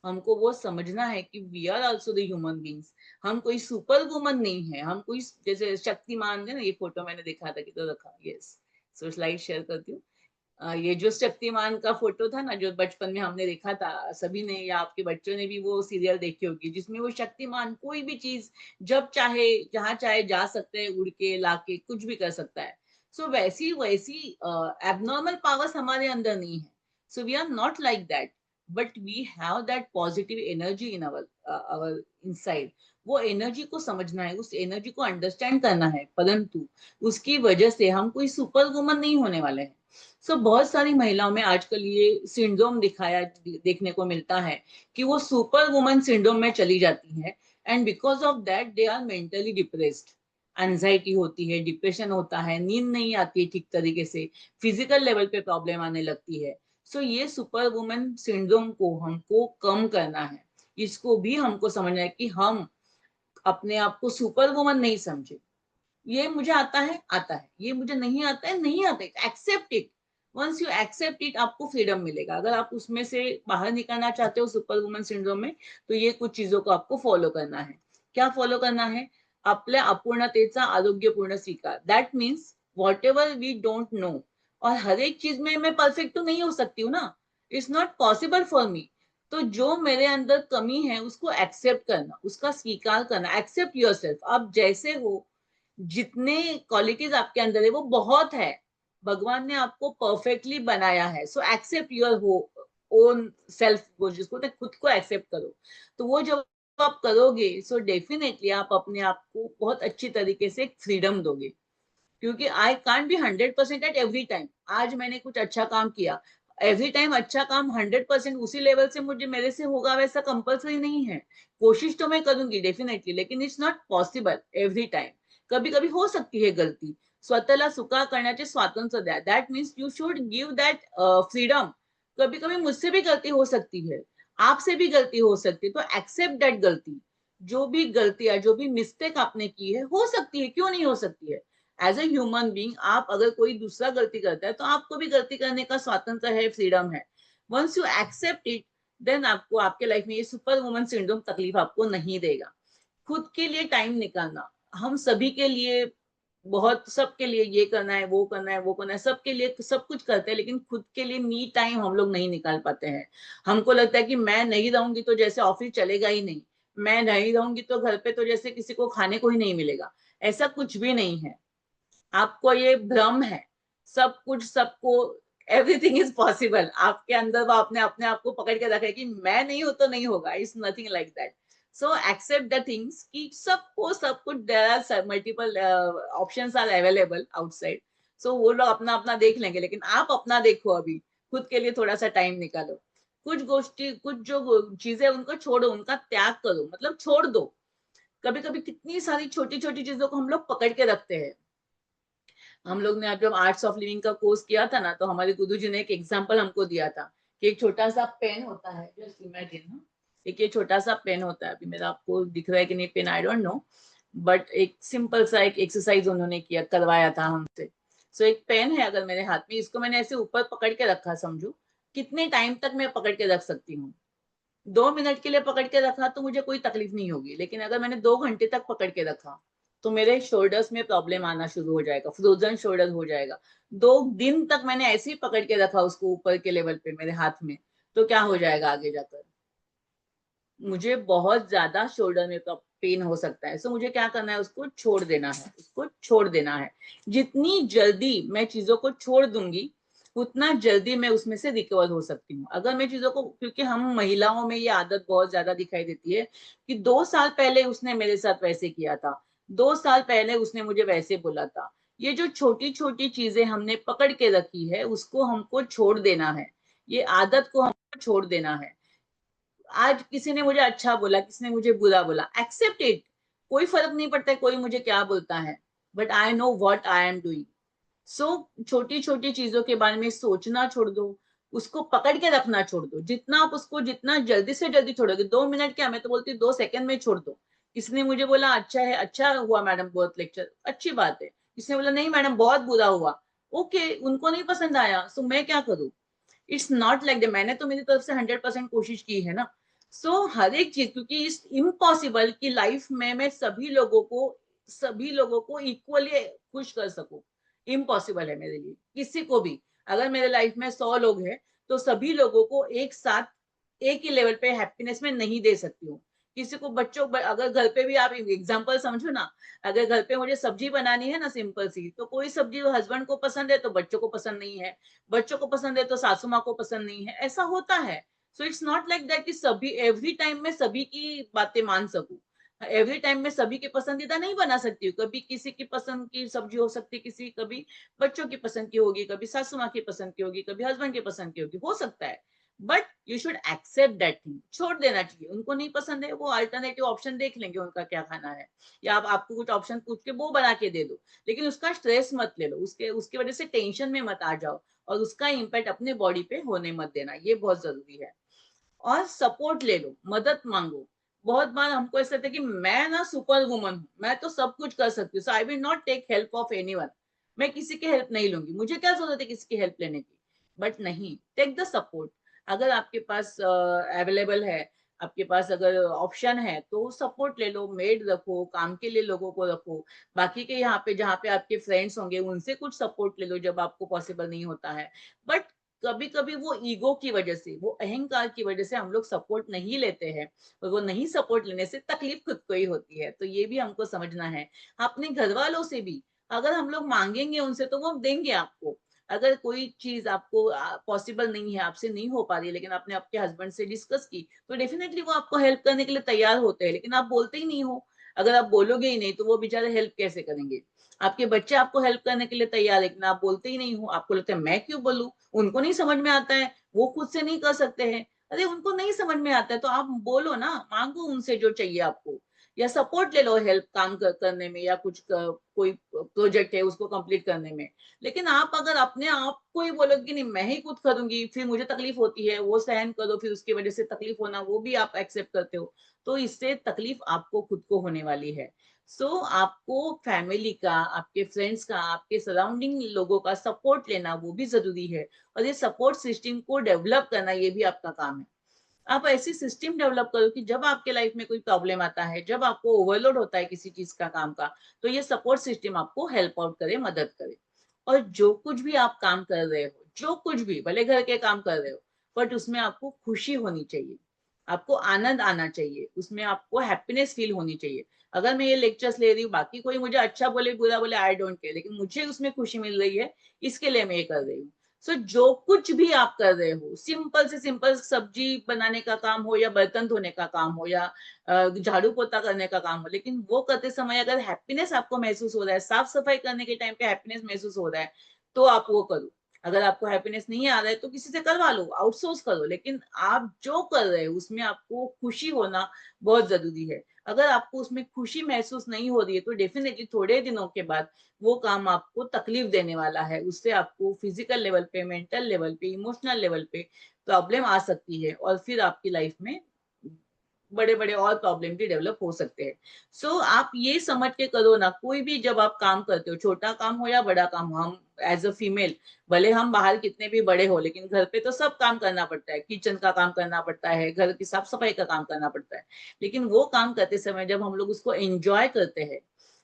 हमको वो समझना है कि we are also the human beings. हम कोई सुपर वुमन नहीं है, हम कोई जैसे शक्तिमान है ना, ये फोटो मैंने देखा था कि तो रखा, यस, सो स्लाइड शेयर करती हूँ। ये जो शक्तिमान का फोटो था ना, जो बचपन में हमने देखा था सभी ने, या आपके बच्चों ने भी वो सीरियल देखी होगी, जिसमें वो शक्तिमान कोई भी चीज जब चाहे जहां चाहे जा सकते हैं, उड़ के लाके कुछ भी कर सकता है। सो वैसी वैसी एबनॉर्मल पावर्स हमारे अंदर नहीं है। So we are not like that, but we have that positive energy in our inside. वो एनर्जी को समझना है, उस एनर्जी को अंडरस्टैंड करना है, परंतु उसकी वजह से हम कोई सुपर वुमन नहीं होने वाले हैं। बहुत सारी महिलाओं में आजकल ये सिंड्रोम दिखाया देखने को मिलता है कि वो सुपर वुमन सिंड्रोम में चली जाती है, and because of that they are mentally depressed. Anxiety होती है, डिप्रेशन होता है, नींद नहीं आती है ठीक तरीके से, फिजिकल लेवल पे प्रॉब्लम आने लगती है। ये सुपर वुमन सिंड्रोम को हमको कम करना है। इसको भी हमको समझना है कि हम अपने आप को सुपर वुमन नहीं समझे। ये मुझे आता है, आता है, ये मुझे नहीं आता है, नहीं आता है, accept it. Once you accept it, आपको फ्रीडम मिलेगा। अगर आप उसमें से बाहर निकलना चाहते हो सुपर वुमन सिंड्रोम में, तो ये कुछ चीजों को आपको फॉलो करना है। क्या फॉलो करना है? आपल्या अपूर्णतेचा आरोग्यपूर्ण स्वीकार, that means whatever we don't know. और हर एक चीज में मैं परफेक्ट तो नहीं हो सकती हूँ ना, it's not possible for me. तो जो मेरे अंदर कमी है उसको एक्सेप्ट करना, उसका स्वीकार करना, एक्सेप्ट योरसेल्फ, आप जैसे हो, जितने क्वालिटीज आपके अंदर है वो बहुत है। भगवान ने आपको परफेक्टली बनाया है। सो एक्सेप्ट योर हो ओन सेल्फ, वो जिसको कहते हैं, खुद को एक्सेप्ट करो। तो वो जब आप करोगे, सो डेफिनेटली आप अपने आप को बहुत अच्छी तरीके से फ्रीडम दोगे। क्योंकि I can't be 100% at every time. आज मैंने कुछ अच्छा काम किया, एवरी टाइम अच्छा काम 100% उसी लेवल से मुझे मेरे से होगा वैसा कंपल्सरी नहीं है। कोशिश तो मैं करूंगी डेफिनेटली, लेकिन it's not possible every time. कभी कभी हो सकती है गलती, स्वतःला चुका करण्याचे स्वातंत्र्य द्या, that means you should give that freedom. कभी कभी मुझसे भी गलती हो सकती है, आपसे भी गलती हो सकती है, तो एक्सेप्ट दैट गलती। जो भी गलतियां, जो भी मिस्टेक आपने की है, हो सकती है, क्यों नहीं हो सकती है। एज ए ह्यूमन बींग, आप अगर कोई दूसरा गलती करता है तो आपको भी गलती करने का स्वातंत्र है, फ्रीडम है। Once you accept it, then आपको आपके लाइफ में ये सुपर वुमन सिंड्रोम तकलीफ आपको नहीं देगा। खुद के लिए टाइम निकालना, हम सभी के लिए, बहुत सबके लिए ये करना है, वो करना है, वो करना है, सबके लिए सब कुछ करते हैं, लेकिन खुद के लिए मी टाइम हम लोग नहीं निकाल पाते हैं। हमको लगता है कि मैं नहीं रहूंगी तो जैसे ऑफिस चलेगा ही नहीं, मैं नहीं रहूंगी तो घर पे तो जैसे किसी को खाने को ही नहीं मिलेगा। ऐसा कुछ भी नहीं है, आपको ये भ्रम है। सब कुछ सबको, एवरीथिंग इज पॉसिबल। आपके अंदर वो आपने अपने आप को पकड़ के रखा है कि मैं नहीं हूं तो नहीं होगा, it's nothing like that. So accept the things कि सबको सब कुछ, there are multiple options are available outside. So वो लोग अपना अपना देख लेंगे, लेकिन आप अपना देखो, अभी खुद के लिए थोड़ा सा टाइम निकालो। कुछ गोष्ठी, कुछ जो चीजें उनको छोड़ो, उनका त्याग करो, मतलब छोड़ दो। कभी कभी कितनी सारी छोटी छोटी चीजों को हम लोग पकड़ के रखते हैं। हम लोग ने जब आर्ट्स ऑफ लिविंग का कोर्स किया था ना, तो हमारे गुरु जी ने एक एग्जाम्पल हमको दिया था कि एक छोटा सा पेन होता है, जस्ट इमेजिन, एक ये छोटा सा पेन होता है, अभी मेरा आपको दिख रहा है कि नहीं pain, I don't know, but एक सिंपल सा एक एक्सरसाइज उन्होंने किया, करवाया था हमसे। एक पेन है अगर मेरे हाथ में, इसको मैंने ऐसे ऊपर पकड़ के रखा, समझो कितने टाइम तक मैं पकड़ के रख सकती हूँ। 2 मिनट के लिए पकड़ के रखा तो मुझे कोई तकलीफ नहीं होगी, लेकिन अगर मैंने 2 घंटे तक पकड़ के रखा तो मेरे शोल्डर्स में प्रॉब्लम आना शुरू हो जाएगा, फ्रोजन शोल्डर हो जाएगा। 2 दिन तक मैंने ऐसे ही पकड़ के रखा उसको ऊपर के लेवल पे मेरे हाथ में, तो क्या हो जाएगा आगे जाकर, मुझे बहुत ज्यादा शोल्डर में पेन हो सकता है। मुझे क्या करना है, उसको छोड़ देना है, उसको छोड़ देना है। जितनी जल्दी मैं चीजों को छोड़ दूंगी, उतना जल्दी मैं उसमें से रिकवर हो सकती हूँ। अगर मैं चीजों को, क्योंकि हम महिलाओं में ये आदत बहुत ज्यादा दिखाई देती है कि 2 साल पहले उसने मेरे साथ वैसे किया था, 2 साल पहले उसने मुझे वैसे बोला था, ये जो छोटी छोटी चीजें हमने पकड़ के रखी है उसको हमको छोड़ देना है, ये आदत को हमको छोड़ देना है। आज किसी ने मुझे अच्छा बोला, किसी ने मुझे बुरा बोला, एक्सेप्ट इट, कोई फर्क नहीं पड़ता है कोई मुझे क्या बोलता है, but I know what I am doing. So छोटी छोटी चीजों के बारे में सोचना छोड़ दो, उसको पकड़ के रखना छोड़ दो। जितना आप उसको जितना जल्दी से जल्दी छोड़ोगे, 2 मिनट क्या, मैं तो बोलती हूँ 2 सेकंड में छोड़ दो। किसी ने मुझे बोला अच्छा है, अच्छा हुआ मैडम बहुत लेक्चर, अच्छी बात है। किसी ने बोला नहीं मैडम बहुत बुरा हुआ, ओके, उनको नहीं पसंद आया, सो मैं क्या करूँ। इट्स नॉट लाइक दैट, मैंने तो मेरी तरफ से 100% कोशिश की है ना। हर एक चीज, क्योंकि इस इम्पॉसिबल की लाइफ में मैं सभी लोगों को इक्वली खुश कर सकूं, इम्पॉसिबल है मेरे लिए किसी को भी। अगर मेरे लाइफ में 100 लोग हैं तो सभी लोगों को एक साथ एक ही लेवल पे हैप्पीनेस में नहीं दे सकती हूँ। किसी को बच्चों, अगर घर पे भी आप एग्जांपल समझो ना, अगर घर पे मुझे सब्जी बनानी है ना सिंपल सी, तो कोई सब्जी हस्बैंड को पसंद है तो बच्चों को पसंद नहीं है, बच्चों को पसंद है तो सासू माँ को पसंद नहीं है, ऐसा होता है। So it's not like that कि सभी एवरी टाइम में सभी की बातें मान सकूं, एवरी टाइम में सभी की पसंदीदा नहीं बना सकती हूँ। कभी किसी की पसंद की सब्जी हो सकती है, किसी कभी बच्चों की पसंद की होगी, कभी सासू माँ की पसंद की होगी, कभी हस्बैंड की पसंद की होगी, हो सकता है। But you should accept that thing, छोड़ देना चाहिए। उनको नहीं पसंद है, वो अल्टरनेटिव ऑप्शन देख लेंगे उनका क्या खाना है, या आपको कुछ ऑप्शन पूछ के वो बना के दे दो। लेकिन उसका स्ट्रेस मत ले लो, उसके वजह से टेंशन में मत आ जाओ, और उसका इम्पैक्ट अपने बॉडी पे होने मत देना, ये बहुत जरूरी है। और सपोर्ट ले लो, मदद मांगो। बहुत बार हमको ऐसा लगता है कि मैं ना सुपर वुमन हूँ, मैं तो सब कुछ कर सकती हूँ, so I will not take help of anyone. मैं किसी की हेल्प नहीं लूंगी, मुझे क्या जरूरत है किसी की हेल्प लेने की। बट नहीं, टेक द सपोर्ट। अगर आपके पास अवेलेबल है, आपके पास अगर ऑप्शन है, तो सपोर्ट ले लो, मेड रखो, काम के लिए लोगों को रखो। बाकी के यहाँ पे जहाँ पे आपके फ्रेंड्स होंगे उनसे कुछ सपोर्ट ले लो जब आपको पॉसिबल नहीं होता है। बट कभी कभी वो ईगो की वजह से, वो अहंकार की वजह से हम लोग सपोर्ट नहीं लेते हैं, और वो नहीं सपोर्ट लेने से तकलीफ खुद को ही होती है, तो ये भी हमको समझना है। अपने घर वालों से भी अगर हम लोग मांगेंगे उनसे तो वो देंगे आपको। अगर कोई चीज आपको पॉसिबल नहीं है, आपसे नहीं हो पा रही है, लेकिन आपने आपके हस्बैंड से डिस्कस की, तो डेफिनेटली वो आपको हेल्प करने के लिए तैयार होते हैं, लेकिन आप बोलते ही नहीं हो। अगर आप बोलोगे ही नहीं तो वो बेचारे हेल्प कैसे करेंगे। आपके बच्चे आपको हेल्प करने के लिए तैयार है, लेकिन आप बोलते ही नहीं हो, आपको लगता है मैं क्यों बोलूं, उनको नहीं समझ में आता है, वो खुद से नहीं कर सकते हैं। अरे उनको नहीं समझ में आता है तो आप बोलो ना, मांगो उनसे जो चाहिए आपको, या सपोर्ट ले लो हेल्प करने में, या कोई प्रोजेक्ट है उसको कंप्लीट करने में। लेकिन आप अगर अपने आप को ही बोलोगे कि नहीं मैं ही खुद करूंगी, फिर मुझे तकलीफ होती है, वो सहन करो, फिर उसकी वजह से तकलीफ होना वो भी आप एक्सेप्ट करते हो, तो इससे तकलीफ आपको खुद को होने वाली है। आपको फैमिली का, आपके फ्रेंड्स का, आपके सराउंडिंग लोगों का सपोर्ट लेना वो भी जरूरी है, और ये सपोर्ट सिस्टम को डेवलप करना ये भी आपका काम है। आप ऐसी सिस्टम डेवलप करो कि जब आपके लाइफ में कोई प्रॉब्लम आता है, जब आपको ओवरलोड होता है किसी चीज का काम का, तो ये सपोर्ट सिस्टम आपको हेल्प आउट करे, मदद करे। और जो कुछ भी आप काम कर रहे हो, जो कुछ भी, भले घर के काम कर रहे हो, बट उसमें आपको खुशी होनी चाहिए, आपको आनंद आना चाहिए, उसमें आपको हैप्पीनेस फील होनी चाहिए। अगर मैं ये लेक्चर्स ले रही हूँ, बाकी कोई मुझे अच्छा बोले बुरा बोले, आई डोंट केयर, लेकिन मुझे उसमें खुशी मिल रही है, इसके लिए मैं ये कर रही हूँ। जो कुछ भी आप कर रहे हो, सिंपल से सिंपल सब्जी बनाने का काम हो, या बर्तन धोने का काम हो, या झाड़ू पोता करने का काम हो, लेकिन वो करते समय अगर हैप्पीनेस आपको महसूस हो रहा है, साफ सफाई करने के टाइम पे हैप्पीनेस महसूस हो रहा है, तो आप वो करो। अगर आपको हैप्पीनेस नहीं आ रहा है तो किसी से करवा लो, आउटसोर्स करो, लेकिन आप जो कर रहे हो उसमें आपको खुशी होना बहुत जरूरी है। अगर आपको उसमें खुशी महसूस नहीं हो रही है तो डेफिनेटली थोड़े दिनों के बाद वो काम आपको तकलीफ देने वाला है, उससे आपको फिजिकल लेवल पे, मेंटल लेवल पे, इमोशनल लेवल पे प्रॉब्लम आ सकती है, और फिर आपकी लाइफ में बड़े बड़े और प्रॉब्लम भी डेवलप हो सकते हैं। आप ये समझ के करो ना, कोई भी जब आप काम करते हो, छोटा काम हो या बड़ा काम हो, हम एज अ फीमेल, भले हम बाहर कितने भी बड़े हो, लेकिन घर पे तो सब काम करना पड़ता है, किचन का काम करना पड़ता है, घर की साफ सफाई का काम करना पड़ता है। लेकिन वो काम करते समय जब हम लोग उसको एंजॉय करते हैं,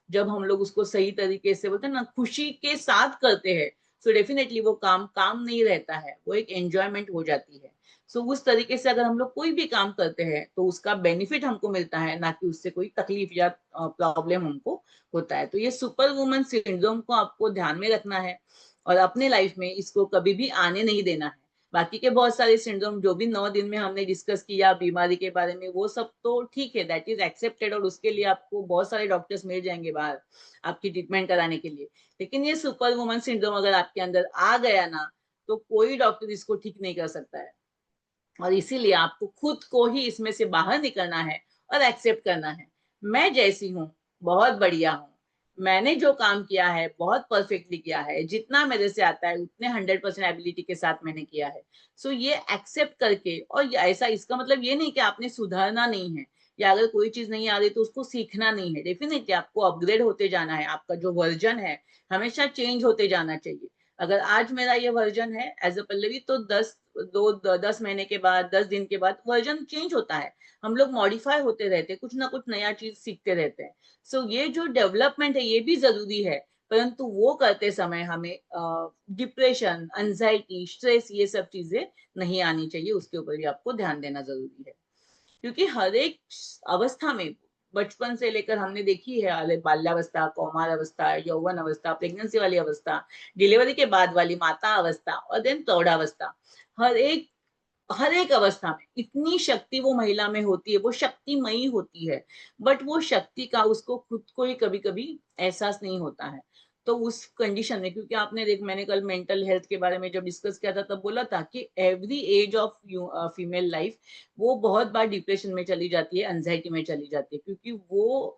जब हम लोग उसको सही तरीके से, बोलते हैं ना, खुशी के साथ करते हैं, सो डेफिनेटली वो काम काम नहीं रहता है, वो एक एंजॉयमेंट हो जाती है। उस तरीके से अगर हम लोग कोई भी काम करते हैं तो उसका बेनिफिट हमको मिलता है, ना कि उससे कोई तकलीफ या प्रॉब्लम हमको होता है। तो ये सुपर वुमन सिंड्रोम को आपको ध्यान में रखना है, और अपने लाइफ में इसको कभी भी आने नहीं देना है। बाकी के बहुत सारे सिंड्रोम जो भी 9 दिन में हमने डिस्कस किया बीमारी के बारे में, वो सब तो ठीक है, दैट इज एक्सेप्टेड, और उसके लिए आपको बहुत सारे डॉक्टर्स मिल जाएंगे बाहर आपकी ट्रीटमेंट कराने के लिए। लेकिन ये सुपर वुमन सिंड्रोम अगर आपके अंदर आ गया ना, तो कोई डॉक्टर इसको ठीक नहीं कर सकता है। और इसीलिए आपको खुद को ही इसमें से बाहर निकलना है और एक्सेप्ट करना है। मैं जैसी हूँ बहुत बढ़िया हूँ, मैंने जो काम किया है बहुत परफेक्टली किया है, जितना मेरे से आता है उतने 100% एबिलिटी के साथ मैंने किया है। सो ये एक्सेप्ट करके, और ऐसा इसका मतलब ये नहीं कि आपने सुधारना नहीं है, या अगर कोई चीज नहीं आ रही तो उसको सीखना नहीं है। डेफिनेटली आपको अपग्रेड होते जाना है, आपका जो वर्जन है हमेशा चेंज होते जाना चाहिए। अगर आज मेरा ये वर्जन है एज अ पल्लवी, तो 10 महीने के बाद, 10 दिन के बाद वर्जन चेंज होता है। हम लोग मॉडिफाई होते रहते हैं, कुछ ना कुछ नया चीज सीखते रहते हैं। सो ये जो डेवलपमेंट है ये भी जरूरी है, परंतु वो करते समय हमें डिप्रेशन, एंजाइटी, स्ट्रेस, ये सब चीजें नहीं आनी चाहिए। उसके ऊपर भी आपको ध्यान देना जरूरी है, क्योंकि हर एक अवस्था में, बचपन से लेकर हमने देखी है, बाल्यावस्था, कौमार अवस्था, यौवन अवस्था, प्रेगनेंसी वाली अवस्था, डिलीवरी के बाद वाली माता अवस्था, और देन प्रौढ़ावस्था, हर एक हर एक अवस्था में इतनी शक्ति वो महिला में होती है, वो शक्तिमयी होती है, बट वो शक्ति का उसको खुद को ही कभी कभी एहसास नहीं होता है। तो उस कंडीशन में, क्योंकि आपने देख, मैंने कल मेंटल हेल्थ के बारे में जब डिस्कस किया था तब बोला था कि every age of female life वो बहुत बार डिप्रेशन में चली जाती है, एंजाइटी में चली जाती है, क्योंकि वो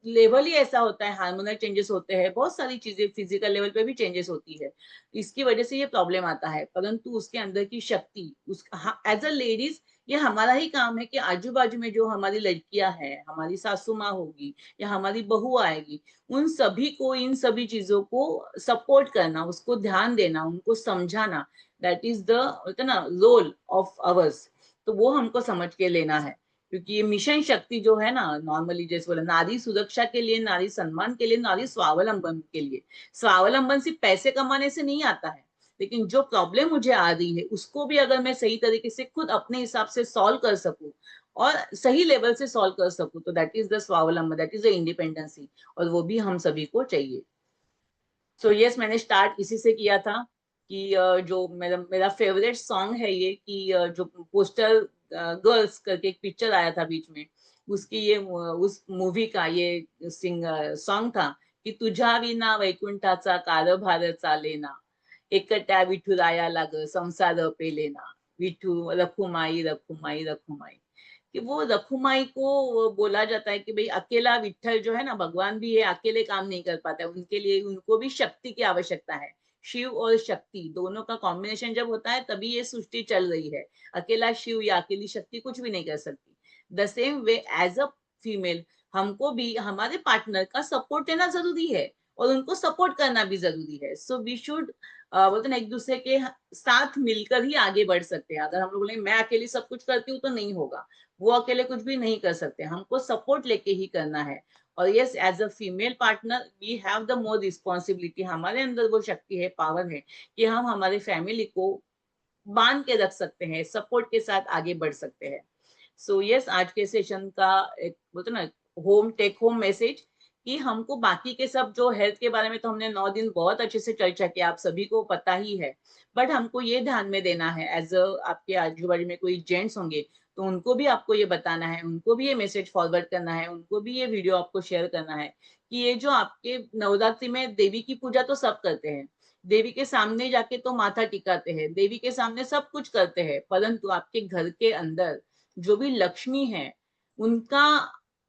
लेवल ही ऐसा होता है, हार्मोनल चेंजेस होते हैं, बहुत सारी चीजें फिजिकल लेवल पे भी चेंजेस होती है, इसकी वजह से ये प्रॉब्लम आता है। परंतु उसके अंदर की शक्ति, उस एज अ लेडीज, ये हमारा ही काम है कि आजू बाजू में जो हमारी लड़कियां हैं, हमारी सासू माँ होगी या हमारी बहू आएगी, उन सभी को, इन सभी चीजों को सपोर्ट करना, उसको ध्यान देना, उनको समझाना, दैट इज द ना रोल ऑफ अवर्स। तो वो हमको समझ के लेना है, क्योंकि ये मिशन शक्ति जो है ना, नॉर्मली जैसे बोला, नारी सुरक्षा के लिए, नारी सम्मान के लिए, नारी स्वावलंबन के लिए। स्वावलंबन सिर्फ पैसे कमाने से नहीं आता है, लेकिन जो प्रॉब्लम मुझे आ रही है उसको भी अगर मैं सही तरीके से खुद अपने हिसाब से सॉल्व कर सकूं, और सही लेवल से सॉल्व कर सकूं, तो दैट इज द स्वावलंबन, दैट इज द इंडिपेंडेंसी, और वो भी हम सभी को चाहिए। सो यस, मैंने स्टार्ट इसी से किया था कि जो मेरा मेरा फेवरेट सॉन्ग है ये, कि जो पोस्टर गर्ल्स करके एक पिक्चर आया था बीच में, उसकी ये उस मूवी का ये सॉन्ग था कि तुझ्या विना वैकुंठाचा कारभार चालेना, एकट्या विठुरायाला ग संसार पेलेना, विठू रखुमाई रखुमाई रखुमाई। कि वो रखुमाई को बोला जाता है कि भाई अकेला विठ्ठल जो है ना, भगवान भी है, अकेले काम नहीं कर पाता है, उनके लिए उनको भी शक्ति की आवश्यकता है। शिव और शक्ति दोनों का कॉम्बिनेशन जब होता है तभी ये सृष्टि चल रही है। अकेला शिव या अकेली शक्ति कुछ भी नहीं कर सकती। The same way as a female, हमको भी हमारे पार्टनर का सपोर्ट लेना जरूरी है, और उनको सपोर्ट करना भी जरूरी है। सो वी शुड बोलते ना, एक दूसरे के साथ मिलकर ही आगे बढ़ सकते हैं। अगर हम लोग बोले मैं अकेली सब कुछ करती हूँ, तो नहीं होगा, वो अकेले कुछ भी नहीं कर सकते, हमको सपोर्ट लेके ही करना है। और yes, as a female partner we have the more responsibility, हमारे अंदर वो शक्ति है, पावर है, कि हम हमारे फैमिली को बांध के रख सकते हैं, सपोर्ट के साथ आगे बढ़ सकते हैं। सो यस, आज के सेशन का एक बोलते ना होम टेक होम मैसेज, कि हमको बाकी के सब जो हेल्थ के बारे में तो हमने 9 दिन बहुत अच्छे से चर्चा किया, आप सभी को पता ही है, बट हमको ये ध्यान में देना है, एज अ आपके आजू बाजू में कोई जेंट्स होंगे तो उनको भी आपको ये बताना है, उनको भी ये मैसेज फॉरवर्ड करना है, उनको भी ये वीडियो आपको शेयर करना है, कि ये जो आपके नवरात्रि में देवी की पूजा तो सब करते हैं, देवी के सामने जाके तो माथा टिकाते हैं, देवी के सामने सब कुछ करते हैं, परंतु आपके घर के अंदर जो भी लक्ष्मी है, उनका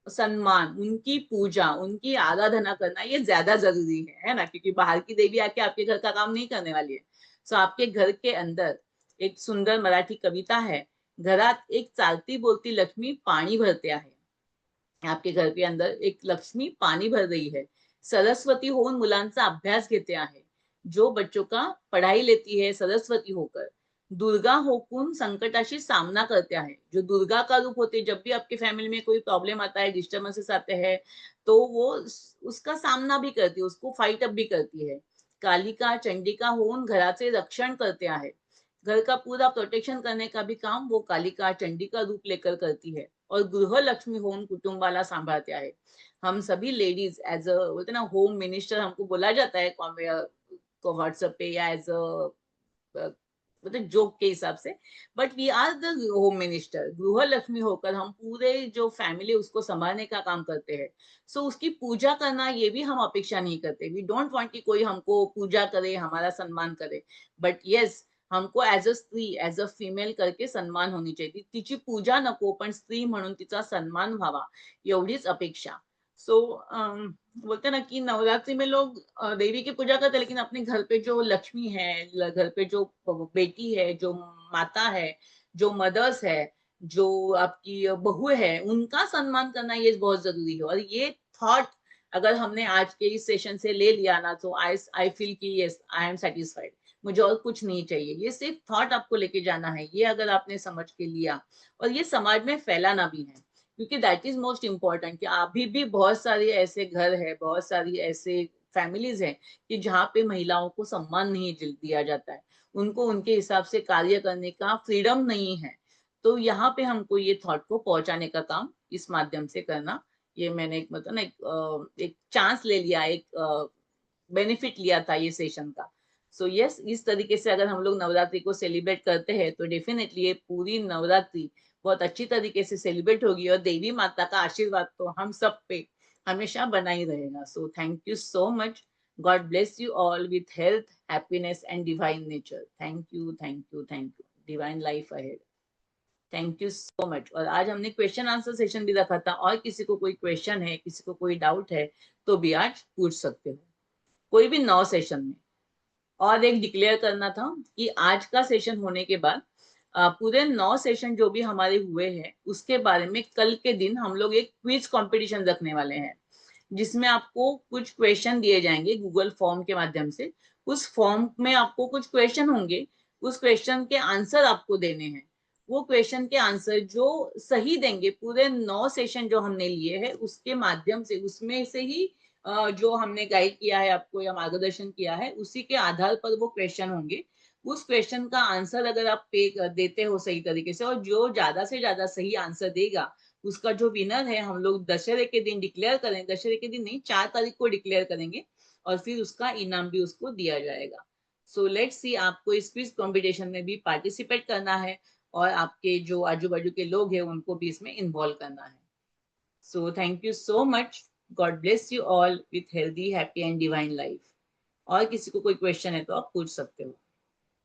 सम्मान, उनकी पूजा, उनकी आराधना करना ये ज्यादा जरूरी है ना, क्योंकि बाहर की देवी आके आपके घर का काम नहीं करने वाली है। सो आपके घर के अंदर एक सुंदर मराठी कविता है, घरात एक चालती बोलती लक्ष्मी पाणी भरते आहे। आपके घर के अंदर एक लक्ष्मी पानी भर रही है, सरस्वती होऊन मुलांचा अभ्यास घेते आहे, जो बच्चों का पढ़ाई लेती है सरस्वती होकर, दुर्गा होकून संकटाशी सामना करते हैं, जो दुर्गा का रूप होते हैं, जब भी आपके फैमिली में कोई प्रॉब्लम आता है, डिस्टर्बेंसेस आते हैं, तो वो उसका सामना भी करती है, उसको फाइट अप भी करती है। कालिका चंडिका होऊन घराचे रक्षण करते हैं, घर का पूरा प्रोटेक्शन करने का भी काम वो कालिका चंडिका रूप लेकर करती है, और गृह लक्ष्मी होम कुटुंबाला सांभाळते आहे। हम सभी लेडीज एज अ बोलते ना होम मिनिस्टर हमको बोला जाता है व्हाट्सएप पे या एज अ मतलब जोक के हिसाब से, but we are the home minister, गृह लक्ष्मी होकर हम पूरे जो फैमिली उसको संभालने का काम करते हैं। सो उसकी पूजा करना ये भी हम अपेक्षा नहीं करते, वी डोंट वांट कि कोई हमको पूजा करे, हमारा सम्मान करे, बट यस, हमको ॲज अ स्त्री, ॲज अ फिमेल करके सन्मान होनी चाहिए. तिची पूजा नको, पण स्त्री म्हणून तिचा सन्मान व्हावा, एवढीच अपेक्षा. सो बोलते ना कि नवरात्रि में लोग देवी की पूजा करते हैं, लेकिन अपने घर पे जो लक्ष्मी है, घर पे जो बेटी है, जो माता है, जो मदर्स है, जो आपकी बहू है, उनका सम्मान करना ये बहुत जरूरी है. और ये थॉट अगर हमने आज के इस सेशन से ले लिया ना, तो आई फील कि यस, आई एम सेटिस्फाइड, मुझे और कुछ नहीं चाहिए. ये सिर्फ थॉट आपको लेके जाना है, ये अगर आपने समझ के लिया और ये समाज में फैलाना भी है, क्योंकि दैट इज मोस्ट इम्पोर्टेंट. कि अभी भी बहुत सारे ऐसे घर है, बहुत सारी ऐसे फैमिलीज हैं कि जहाँ पे महिलाओं को सम्मान नहीं दिया जाता है, उनको उनके हिसाब से कार्य करने का फ्रीडम नहीं है. तो यहाँ पे हमको ये थॉट को पहुंचाने का काम इस माध्यम से करना, ये मैंने एक मतलब ना एक चांस ले लिया, एक बेनिफिट लिया था ये सेशन का. सो यस, इस तरीके से अगर हम लोग नवरात्रि को सेलिब्रेट करते हैं तो डेफिनेटली ये पूरी नवरात्रि बहुत अच्छी तरीके से सेलिब्रेट होगी, और देवी माता का आशीर्वाद तो हम सब पे हमेशा बना ही रहेगा. So thank you so much. God bless you all with health, happiness and divine nature. Thank you, thank you, thank you. Divine life ahead. Thank you so much. और आज हमने क्वेश्चन आंसर सेशन भी रखा था, और किसी को कोई क्वेश्चन है, किसी को कोई डाउट है, तो भी आज पूछ सकते हो, कोई भी 9 सेशन में. और एक डिक्लेयर करना था कि आज का सेशन होने के बाद पूरे 9 सेशन जो भी हमारे हुए हैं उसके बारे में कल के दिन हम लोग एक क्विज कंपटीशन रखने वाले हैं, जिसमें आपको कुछ क्वेश्चन दिए जाएंगे गूगल फॉर्म के माध्यम से. उस फॉर्म में आपको कुछ क्वेश्चन होंगे, उस क्वेश्चन के आंसर आपको देने हैं. वो क्वेश्चन के आंसर जो सही देंगे, पूरे 9 सेशन जो हमने लिए हैं उसके माध्यम से, उसमें से ही जो हमने गाइड किया है आपको या मार्गदर्शन किया है, उसी के आधार पर वो क्वेश्चन होंगे. उस क्वेश्चन का आंसर अगर आप देते हो सही तरीके से, और जो ज्यादा से ज्यादा सही आंसर देगा उसका जो विनर है हम लोग दशहरे के दिन डिक्लेयर करेंगे. दशहरे के दिन नहीं, 4 तारीख को डिक्लेयर करेंगे, और फिर उसका इनाम भी उसको दिया जाएगा. सो लेट्स सी, आपको इस क्विज कॉम्पिटिशन में भी पार्टिसिपेट करना है, और आपके जो आजू बाजू के लोग हैं उनको भी इसमें इन्वॉल्व करना है. So thank you so much. God bless you all with healthy, happy and divine life. और किसी को कोई क्वेश्चन है तो आप पूछ सकते हो.